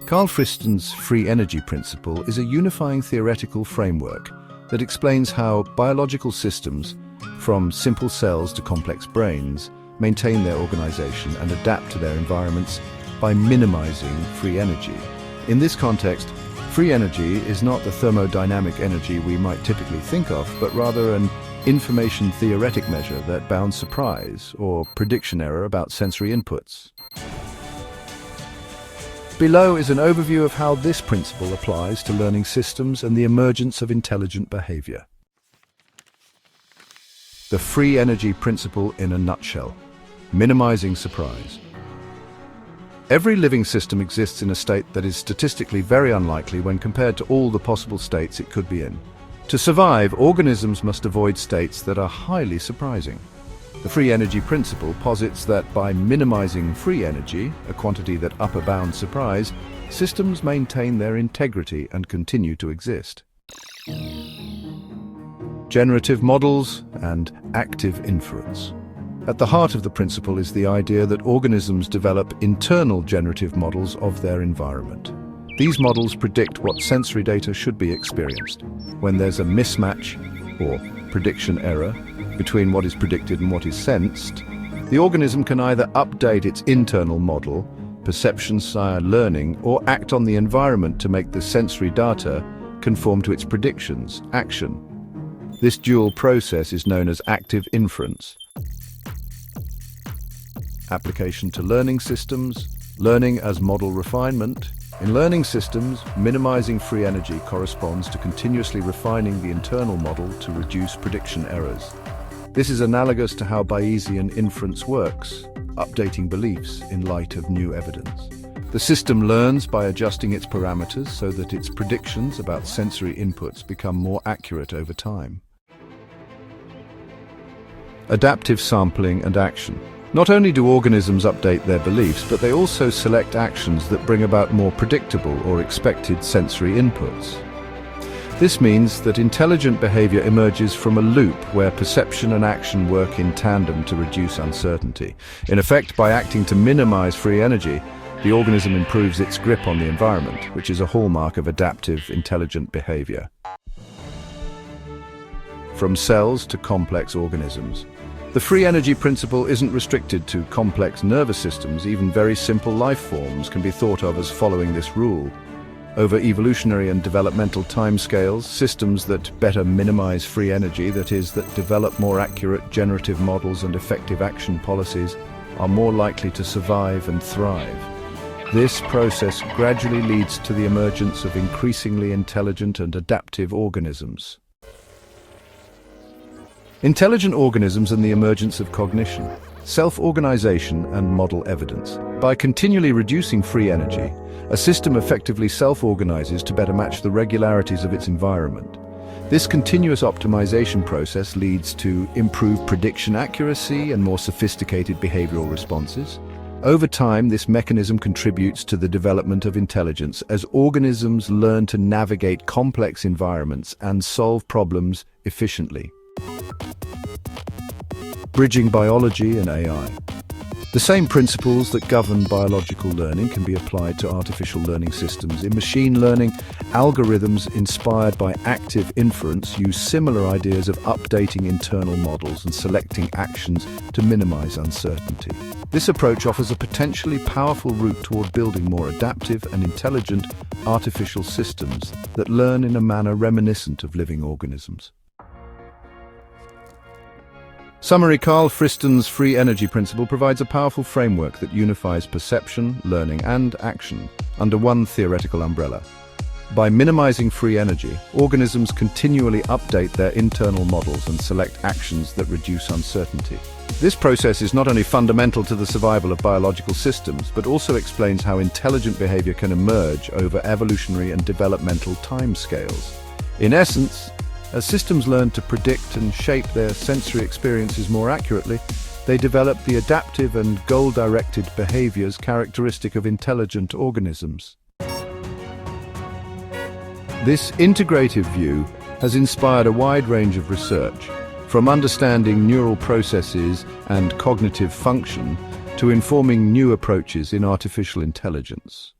Karl Friston's free energy principle is a unifying theoretical framework that explains how biological systems, from simple cells to complex brains, maintain their organization and adapt to their environments by minimizing free energy. In this context, free energy is not the thermodynamic energy we might typically think of, but rather an information theoretic measure that bounds surprise or prediction error about sensory inputs. Below is an overview of how this principle applies to learning systems and the emergence of intelligent behavior. The free energy principle in a nutshell: minimizing surprise. Every living system exists in a state that is statistically very unlikely when compared to all the possible states it could be in. To survive, organisms must avoid states that are highly surprising. The free energy principle posits that by minimizing free energy, a quantity that upper bounds surprise, systems maintain their integrity and continue to exist. Generative models and active inference. At the heart of the principle is the idea that organisms develop internal generative models of their environment. These models predict what sensory data should be experienced. When there's a mismatch, or prediction error, between what is predicted and what is sensed, the organism can either update its internal model, perception-style learning, or act on the environment to make the sensory data conform to its predictions, action. This dual process is known as active inference. Application to learning systems, learning as model refinement. In learning systems, minimizing free energy corresponds to continuously refining the internal model to reduce prediction errors. This is analogous to how Bayesian inference works, updating beliefs in light of new evidence. The system learns by adjusting its parameters so that its predictions about sensory inputs become more accurate over time. Adaptive sampling and action. Not only do organisms update their beliefs, but they also select actions that bring about more predictable or expected sensory inputs. This means that intelligent behavior emerges from a loop where perception and action work in tandem to reduce uncertainty. In effect, by acting to minimize free energy, the organism improves its grip on the environment, which is a hallmark of adaptive, intelligent behavior. From cells to complex organisms. The free energy principle isn't restricted to complex nervous systems. Even very simple life forms can be thought of as following this rule. Over evolutionary and developmental timescales, systems that better minimize free energy, that is, that develop more accurate generative models and effective action policies, are more likely to survive and thrive. This process gradually leads to the emergence of increasingly intelligent and adaptive organisms. Intelligent organisms and the emergence of cognition, self-organization and model evidence. By continually reducing free energy, a system effectively self-organizes to better match the regularities of its environment. This continuous optimization process leads to improved prediction accuracy and more sophisticated behavioral responses. Over time, this mechanism contributes to the development of intelligence as organisms learn to navigate complex environments and solve problems efficiently. Bridging biology and AI. The same principles that govern biological learning can be applied to artificial learning systems. In machine learning, algorithms inspired by active inference use similar ideas of updating internal models and selecting actions to minimize uncertainty. This approach offers a potentially powerful route toward building more adaptive and intelligent artificial systems that learn in a manner reminiscent of living organisms. Summary: Karl Friston's free energy principle provides a powerful framework that unifies perception, learning, and action under one theoretical umbrella. By minimizing free energy, organisms continually update their internal models and select actions that reduce uncertainty. This process is not only fundamental to the survival of biological systems, but also explains how intelligent behavior can emerge over evolutionary and developmental timescales. In essence, as systems learn to predict and shape their sensory experiences more accurately, they develop the adaptive and goal-directed behaviors characteristic of intelligent organisms. This integrative view has inspired a wide range of research, from understanding neural processes and cognitive function to informing new approaches in artificial intelligence.